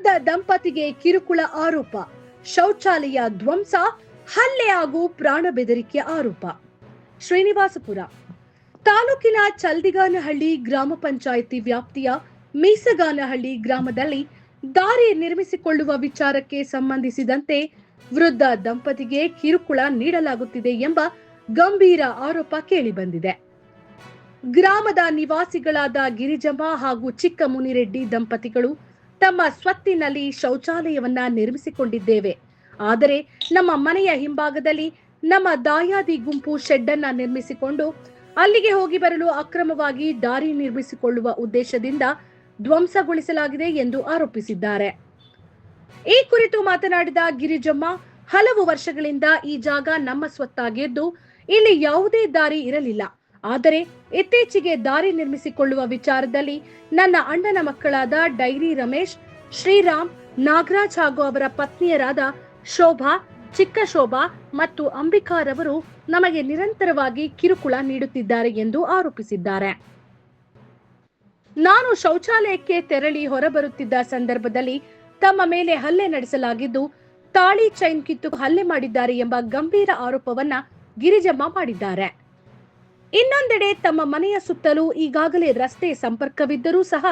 ವೃದ್ಧ ದಂಪತಿಗೆ ಕಿರುಕುಳ ಆರೋಪ, ಶೌಚಾಲಯ ಧ್ವಂಸ, ಹಲ್ಲೆ ಹಾಗೂ ಪ್ರಾಣ ಬೆದರಿಕೆ ಆರೋಪ. ಶ್ರೀನಿವಾಸಪುರ ತಾಲೂಕಿನ ಚಲ್ದಿಗಾನಹಳ್ಳಿ ಗ್ರಾಮ ಪಂಚಾಯಿತಿ ವ್ಯಾಪ್ತಿಯ ಮೀಸಗಾನಹಳ್ಳಿ ಗ್ರಾಮದಲ್ಲಿ ದಾರಿ ನಿರ್ಮಿಸಿಕೊಳ್ಳುವ ವಿಚಾರಕ್ಕೆ ಸಂಬಂಧಿಸಿದಂತೆ ವೃದ್ಧ ದಂಪತಿಗೆ ಕಿರುಕುಳ ನೀಡಲಾಗುತ್ತಿದೆ ಎಂಬ ಗಂಭೀರ ಆರೋಪ ಕೇಳಿಬಂದಿದೆ. ಗ್ರಾಮದ ನಿವಾಸಿಗಳಾದ ಗಿರಿಜಮ್ಮ ಹಾಗೂ ಚಿಕ್ಕ ಮುನಿರೆಡ್ಡಿ ದಂಪತಿಗಳು ತಮ್ಮ ಸ್ವತ್ತಿನಲ್ಲಿ ಶೌಚಾಲಯವನ್ನ ನಿರ್ಮಿಸಿಕೊಂಡಿದ್ದೇವೆ. ಆದರೆ ನಮ್ಮ ಮನೆಯ ಹಿಂಭಾಗದಲ್ಲಿ ನಮ್ಮ ದಾಯಾದಿ ಗುಂಪು ಶೆಡ್ ಅನ್ನ ನಿರ್ಮಿಸಿಕೊಂಡು ಅಲ್ಲಿಗೆ ಹೋಗಿ ಬರಲು ಅಕ್ರಮವಾಗಿ ದಾರಿ ನಿರ್ಮಿಸಿಕೊಳ್ಳುವ ಉದ್ದೇಶದಿಂದ ಧ್ವಂಸಗೊಳಿಸಲಾಗಿದೆ ಎಂದು ಆರೋಪಿಸಿದ್ದಾರೆ. ಈ ಕುರಿತು ಮಾತನಾಡಿದ ಗಿರಿಜಮ್ಮ, ಹಲವು ವರ್ಷಗಳಿಂದ ಈ ಜಾಗ ನಮ್ಮ ಸ್ವತ್ತಾಗಿದ್ದು ಇಲ್ಲಿ ಯಾವುದೇ ದಾರಿ ಇರಲಿಲ್ಲ. ಆದರೆ ಇತ್ತೀಚೆಗೆ ದಾರಿ ನಿರ್ಮಿಸಿಕೊಳ್ಳುವ ವಿಚಾರದಲ್ಲಿ ನನ್ನ ಅಣ್ಣನ ಮಕ್ಕಳಾದ ಡೈರಿ ರಮೇಶ್, ಶ್ರೀರಾಮ್, ನಾಗರಾಜ್ ಹಾಗೂ ಅವರ ಪತ್ನಿಯರಾದ ಶೋಭಾ, ಚಿಕ್ಕ ಶೋಭಾ ಮತ್ತು ಅಂಬಿಕಾರವರು ನಮಗೆ ನಿರಂತರವಾಗಿ ಕಿರುಕುಳ ನೀಡುತ್ತಿದ್ದಾರೆ ಎಂದು ಆರೋಪಿಸಿದ್ದಾರೆ. ನಾನು ಶೌಚಾಲಯಕ್ಕೆ ತೆರಳಿ ಹೊರಬರುತ್ತಿದ್ದ ಸಂದರ್ಭದಲ್ಲಿ ತಮ್ಮ ಮೇಲೆ ಹಲ್ಲೆ ನಡೆಸಲಾಗಿದ್ದು ತಾಳಿ ಚೈನ್ ಕಿತ್ತು ಹಲ್ಲೆ ಮಾಡಿದ್ದಾರೆ ಎಂಬ ಗಂಭೀರ ಆರೋಪವನ್ನ ಗಿರಿಜಮ್ಮ ಮಾಡಿದ್ದಾರೆ. ಇನ್ನೊಂದೆಡೆ ತಮ್ಮ ಮನೆಯ ಸುತ್ತಲೂ ಈಗಾಗಲೇ ರಸ್ತೆ ಸಂಪರ್ಕವಿದ್ದರೂ ಸಹ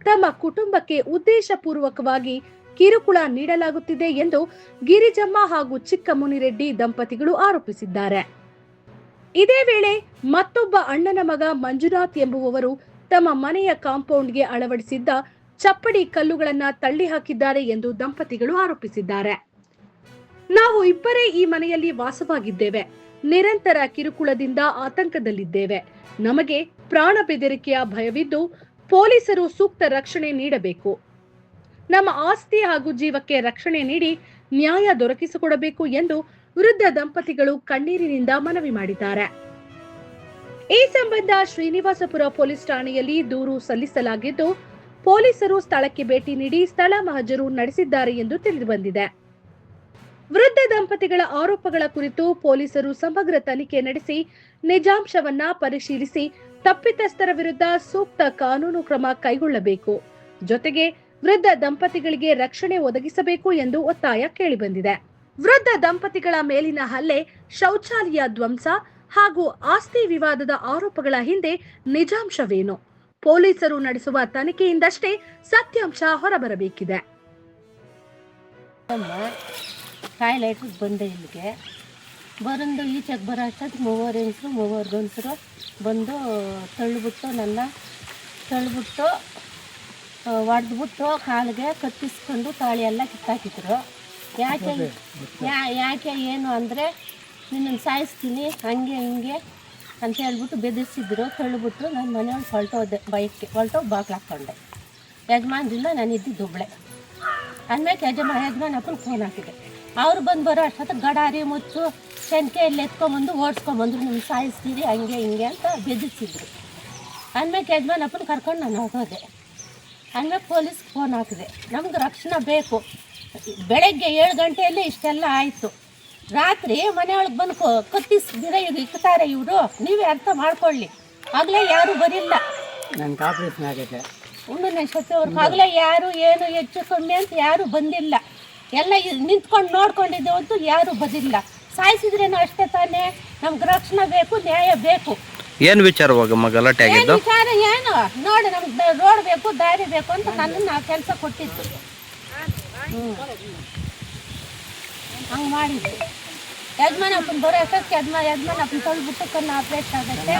ತಮ್ಮ ಕುಟುಂಬಕ್ಕೆ ಉದ್ದೇಶಪೂರ್ವಕವಾಗಿ ಕಿರುಕುಳ ನೀಡಲಾಗುತ್ತಿದೆ ಎಂದು ಗಿರಿಜಮ್ಮ ಹಾಗೂ ಚಿಕ್ಕ ಮುನಿರೆಡ್ಡಿ ದಂಪತಿಗಳು ಆರೋಪಿಸಿದ್ದಾರೆ. ಇದೇ ವೇಳೆ ಮತ್ತೊಬ್ಬ ಅಣ್ಣನ ಮಗ ಮಂಜುನಾಥ್ ಎಂಬುವವರು ತಮ್ಮ ಮನೆಯ ಕಾಂಪೌಂಡ್ಗೆ ಅಳವಡಿಸಿದ್ದ ಚಪ್ಪಡಿ ಕಲ್ಲುಗಳನ್ನ ತಳ್ಳಿ ಹಾಕಿದ್ದಾರೆ ಎಂದು ದಂಪತಿಗಳು ಆರೋಪಿಸಿದ್ದಾರೆ. ನಾವು ಇಬ್ಬರೇ ಈ ಮನೆಯಲ್ಲಿ ವಾಸವಾಗಿದ್ದೇವೆ. ನಿರಂತರ ಕಿರುಕುಳದಿಂದ ಆತಂಕದಲ್ಲಿದ್ದೇವೆ. ನಮಗೆ ಪ್ರಾಣ ಬೆದರಿಕೆಯ ಭಯವಿದ್ದು ಪೊಲೀಸರು ಸೂಕ್ತ ರಕ್ಷಣೆ ನೀಡಬೇಕು. ನಮ್ಮ ಆಸ್ತಿ ಹಾಗೂ ಜೀವಕ್ಕೆ ರಕ್ಷಣೆ ನೀಡಿ ನ್ಯಾಯ ದೊರಕಿಸಿಕೊಡಬೇಕು ಎಂದು ವೃದ್ಧ ದಂಪತಿಗಳು ಕಣ್ಣೀರಿನಿಂದ ಮನವಿ ಮಾಡಿದ್ದಾರೆ. ಈ ಸಂಬಂಧ ಶ್ರೀನಿವಾಸಪುರ ಪೊಲೀಸ್ ಠಾಣೆಯಲ್ಲಿ ದೂರು ಸಲ್ಲಿಸಲಾಗಿದ್ದು ಪೊಲೀಸರು ಸ್ಥಳಕ್ಕೆ ಭೇಟಿ ನೀಡಿ ಸ್ಥಳ ಮಹಜರು ನಡೆಸಿದ್ದಾರೆ ಎಂದು ತಿಳಿದುಬಂದಿದೆ. ವೃದ್ಧ ದಂಪತಿಗಳ ಆರೋಪಗಳ ಕುರಿತು ಪೊಲೀಸರು ಸಮಗ್ರ ತನಿಖೆ ನಡೆಸಿ ನಿಜಾಂಶವನ್ನ ಪರಿಶೀಲಿಸಿ ತಪ್ಪಿತಸ್ಥರ ವಿರುದ್ಧ ಸೂಕ್ತ ಕಾನೂನು ಕ್ರಮ ಕೈಗೊಳ್ಳಬೇಕು. ಜೊತೆಗೆ ವೃದ್ಧ ದಂಪತಿಗಳಿಗೆ ರಕ್ಷಣೆ ಒದಗಿಸಬೇಕು ಎಂದು ಒತ್ತಾಯ ಕೇಳಿಬಂದಿದೆ. ವೃದ್ಧ ದಂಪತಿಗಳ ಮೇಲಿನ ಹಲ್ಲೆ, ಶೌಚಾಲಯ ಧ್ವಂಸ ಹಾಗೂ ಆಸ್ತಿ ವಿವಾದದ ಆರೋಪಗಳ ಹಿಂದೆ ನಿಜಾಂಶವೇನು? ಪೊಲೀಸರು ನಡೆಸುವ ತನಿಖೆಯಿಂದಷ್ಟೇ ಸತ್ಯಾಂಶ ಹೊರಬರಬೇಕಿದೆ. ಟಾಯ್ಲೆಟ್ ಬಂದೆ ಇಲ್ಲಿಗೆ ಬರಂದು ಈಚೆಗೆ ಬರೋ ಅಷ್ಟೊತ್ತು ಮೂವರು ಹೆಂಗಸರು ಮೂವರು ಗಂಡಸರು ಬಂದು ತಳ್ಳಿಬಿಟ್ಟು ಹೊಡೆದ್ಬಿಟ್ಟು ಕಾಲಿಗೆ ಕತ್ತಿಸ್ಕೊಂಡು ತಾಳಿ ಎಲ್ಲ ಕಿತ್ತಾಕಿದ್ರು. ಯಾಕೆ ಏನು ಅಂದರೆ ನಿನ್ನನ್ನು ಸಾಯಿಸ್ತೀನಿ ಹಂಗೆ ಹಿಂಗೆ ಅಂತ ಹೇಳ್ಬಿಟ್ಟು ಬೆದರಿಸಿದ್ರು. ತಳ್ಳಿಬಿಟ್ರು. ನಾನು ಮನೆಯೊಳಗೆ ಹೊರಟೋದೆ, ಬೈಕ್ಗೆ ಹೊರಟೋಗಿ ಬಾಗ್ಲು ಹಾಕ್ಕೊಂಡೆ. ಯಜಮಾನ್ರಿಂದ ನಾನು ಇದ್ದಿದ್ದು ಒಬ್ಬಳೆ. ಅಂದಮೇಲೆ ಯಜಮಾನಪ್ಪನ ಫೋನ್ ಹಾಕಿದೆ. ಅವ್ರು ಬಂದು ಬರೋ ಅಷ್ಟೊತ್ತು ಗಡಾರಿ ಮುಚ್ಚು ಶಂಕೆಯಲ್ಲಿ ಎತ್ಕೊಂಬಂದು ಓಡಿಸ್ಕೊಂಬಂದ್ರು. ನಿಮ್ಗೆ ಸಾಯಿಸ್ತೀರಿ ಹಂಗೆ ಹಿಂಗೆ ಅಂತ ಬೆದರಿಸಿದ್ರು. ಅಂದಮೇಲೆ ಯಜಮಾನಪ್ಪನ ಕರ್ಕೊಂಡು ನಾನು ಹೊರಟೋದೆ. ಅಂದಮೇಲೆ ಪೊಲೀಸ್ಗೆ ಫೋನ್ ಹಾಕಿದೆ. ನಮ್ಗೆ ರಕ್ಷಣೆ ಬೇಕು. ಬೆಳಗ್ಗೆ 7 ಗಂಟೆಯಲ್ಲೇ ಇಷ್ಟೆಲ್ಲ ಆಯಿತು. ರಾತ್ರಿ ಮನೆಯೊಳಗೆ ಬಂದು ಕತ್ತಿಸ್ದಿರ ಇಕ್ತಾರೆ ಇವರು. ನೀವೇ ಅರ್ಥ ಮಾಡ್ಕೊಳ್ಳಿ. ಆಗಲೇ ಯಾರೂ ಬರಿಲ್ಲ. ನನಗೆ ಆಪ್ರೇಷನ್ ಆಗಿದೆ. ಉಣ್ಣನೆ ಸತ್ತವ್ರಿಗೆ ಆಗಲೇ ಯಾರು ಏನು ಹೆಚ್ಚು ಕಮ್ಮಿ ಅಂತ ಯಾರೂ ಬಂದಿಲ್ಲ. ಎಲ್ಲ ನಿಂತ್ಕೊಂಡು ನೋಡ್ಕೊಂಡಿದ್ದೇವೆ ಅಂತೂ ಯಾರೂ ಬಂದಿಲ್ಲ. ಸಾಯಿಸಿದ್ರೇನು ಅಷ್ಟೇ ತಾನೇ. ನಮ್ಗೆ ರಕ್ಷಣೆ ಬೇಕು, ನ್ಯಾಯ ಬೇಕು. ಏನು ವಿಚಾರವಾಗ ಗಲಾಟೆ ಆಗಿದ್ದು? ವಿಚಾರ ಏನು ನೋಡಿ, ನಮ್ಗೆ ರೋಡ್ ಬೇಕು, ದಾರಿ ಬೇಕು ಅಂತ ನನ್ನನ್ನು ನಾವು ಕೆಲಸ ಕೊಟ್ಟಿದ್ದು. ಹಂಗೆ ಮಾಡಿದ್ದು. ಯಜಮಾನಪ್ಪನ ಬರೋ ಅಷ್ಟೊತ್ತಿಗೆ ಯಜಮಾನಪ್ಪನ ತೊಳ್ಬಿಟ್ಟು ಕಣ್ಣು ಆಪ್ರೇಷನ್ ಆಗುತ್ತೆ.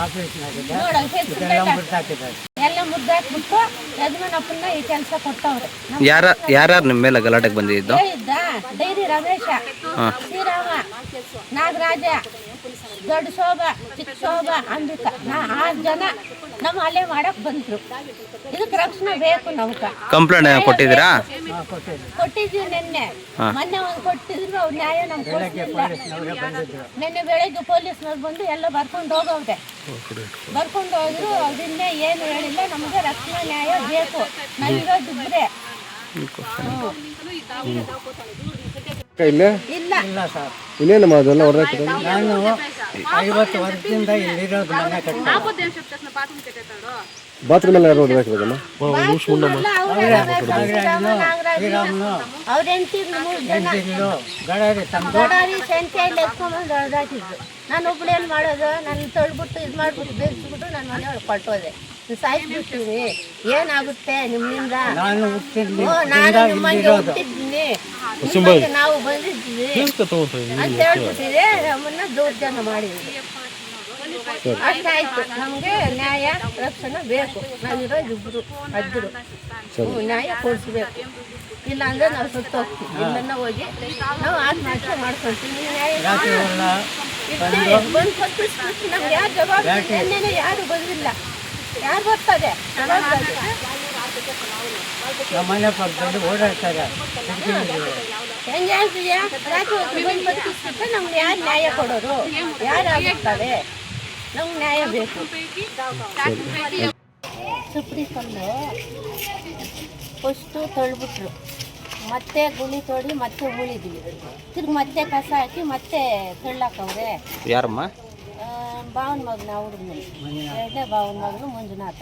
ಎಲ್ಲ ಮುದ್ದಾಕ್ಬಿಟ್ಟು ಯಜಮಾನಪ್ಪನ ಈ ಕೆಲಸ ಕೊಟ್ಟವ್ರೆ. ಯಾರು ನಿಮ್ಮ ಮೇಲೆ ಗಲಾಟೆಗೆ ಬಂದಿದ್ದು? ಡೈರಿ ರಮೇಶ, ಶ್ರೀರಾಮ, ನಾಗರಾಜ, ದೊಡ್ಡ ಶೋಭಾ, ಚಿಕ್ಕ ಶೋಭಾ, ಅಂಬಿಕಾ, 6 ಜನ ನಮ್ಮ ಹಲ್ಲೆ ಮಾಡಕ್ ಬಂದ್ರು. ಇದಕ್ಕೆ ರಕ್ಷಣೆ ಬೇಕು. ನಮ್ಗೆ ಕಂಪ್ಲೇಂಟ್ ಕೊಟ್ಟಿದ್ದೀರಾ? ಕೊಟ್ಟಿದ್ದೀವಿ. ಮೊನ್ನೆ ಒಂದು ಕೊಟ್ಟಿದ್ರು. ಅವ್ರು ನ್ಯಾಯ ನಮ್ಗೆ ಕೊಡ್ತಿಲ್ಲ. ನಿನ್ನೆ ಬೆಳಗ್ಗೆ ಪೊಲೀಸ್ನವ್ರು ಬಂದು ಎಲ್ಲ ಬರ್ಕೊಂಡು ಹೋಗವ್ರೆ. ಬರ್ಕೊಂಡು ಹೋದ್ರು. ಅದನ್ನೇ ಏನು ಹೇಳಿಲ್ಲ. ನಮಗೆ ರಕ್ಷಣಾ ನ್ಯಾಯ ಬೇಕು. ನಾವಿರೋದಿದ್ರೆ ಇಲ್ಲ ಇಲ್ಲ ಸರ್. ಇನ್ನೇನಮ್ಮ ಅದೆಲ್ಲ ಹೊರದಾಕಿರೋದು? ನಾನು 50 ವರ್ಷದಿಂದ ಇಲ್ಲಿರೋದು ಮನೆ ಕಟ್ಟ. ಬಾತ್ರೂಮ್ ಎಲ್ಲ ಯಾರು ಹೊರದಾಕಿರೋದಮ್ಮ? ಶ್ರೀರಾಮ್ನು ಅವ್ರ ಹೆಂಡತಿಗಳು ಗಡಾರಿ ತಂದು ಗಡಾರಿ ಸಂತೆಯಲ್ಲಿ ಎತ್ಕೊಂಡ್ಬಂದು ಹೊಡೆದಾಕಿದ್ರು. ನಾನು ಒಬ್ಳೇನು ಮಾಡೋದು, ನಾನು ತೊಳ್ಬಿಟ್ಟು ಇದು ಮಾಡ್ಬಿಟ್ಟು ಬೇಯಿಸ್ಬಿಟ್ಟು ನನ್ನ ಮನೆಯೊಳಗೆ ಕೊಟ್ಟೋದೆ. ಸಾಯಿಸ್ಬಿಡ್ತೀವಿ, ಏನಾಗುತ್ತೆ ನಿಮ್ಮಿಂದ? ನಾನು ಹುಟ್ಟಿದ್ಲಿ ನಾನು ನಿಮ್ಮಂಗೆ ಹುಟ್ಟಿದ್ದೀನಿ, ನಿಮ್ಮಂಗೆ ನಾವು ಬಂದಿದ್ದೀವಿ ಅಂತ ಹೇಳ್ಬಿಟ್ಟಿದೆ. ನಮ್ಮನ್ನ ದೌರ್ಜನ್ಯ ಮಾಡಿದ್ವಿ. ಅಷ್ಟಾಯ್ತು. ನಮಗೆ ನ್ಯಾಯ ರಕ್ಷಣೆ ಬೇಕು. ನಾವಿರೋದು ಇಬ್ರು ಅಜ್ಜರು, ನ್ಯಾಯ ಕೊಡಿಸ್ಬೇಕು. ಇಲ್ಲ ಅಂದ್ರೆ ನಾವು ಸುಟ್ಟು ಹೋಗ್ತೀವಿ. ಇಲ್ಲನ್ನ ಹೋಗಿ ನಾವು ಆತ್ಮಹತ್ಯೆ ಮಾಡ್ಕೊಳ್ತೀವಿ. ನ್ಯಾಯ ಇರ್ತೀವಿ. ಬಂದು ಕೊಟ್ಟಿಸ್ಬಿಟ್ಟು ನಮ್ಗೆ ಯಾರು ಜವಾಬ್ದಾರಿ? ನಿನ್ನೆನೆ ಯಾರು ಬಂದಿಲ್ಲ. ಯಾರು ಬರ್ತದೆ? ನಮ್ಮ ಮನೆ ಪಕ್ಕದಲ್ಲಿ ಓಡಾಡ್ತಾರೆ. ಹೆಂಗೆ ಆಗ್ತೀಯಾ? ರಾತ್ರಿ ಹೊತ್ತು ಬಂದು ಬದುಕಿಸ್ಬಿಟ್ಟು ನಮ್ಗೆ ಯಾರು ನ್ಯಾಯ ಕೊಡೋರು? ಯಾರು ಆಗುತ್ತಾರೆ? ನಮ್ಗೆ ನ್ಯಾಯ ಬೇಕು. ಸುಪ್ರಿ ಕಲ್ಲು ಫಸ್ಟು ತೊಳ್ಬಿಟ್ರು, ಮತ್ತೆ ಗುಳಿ ತೊಳಿ ಮತ್ತೆ ಉಳಿದ್ವಿ. ತಿರ್ಗಿ ಮತ್ತೆ ಕಸ ಹಾಕಿ ಮತ್ತೆ ತೊಳ್ಳಾಕವ್ರೆ. ಯಾರಮ್ಮ? ಭಾವನ ಮಗನ ಹುಡುಗನ, ಎರಡನೇ ಭಾವನ ಮಗನು ಮಂಜುನಾಥ.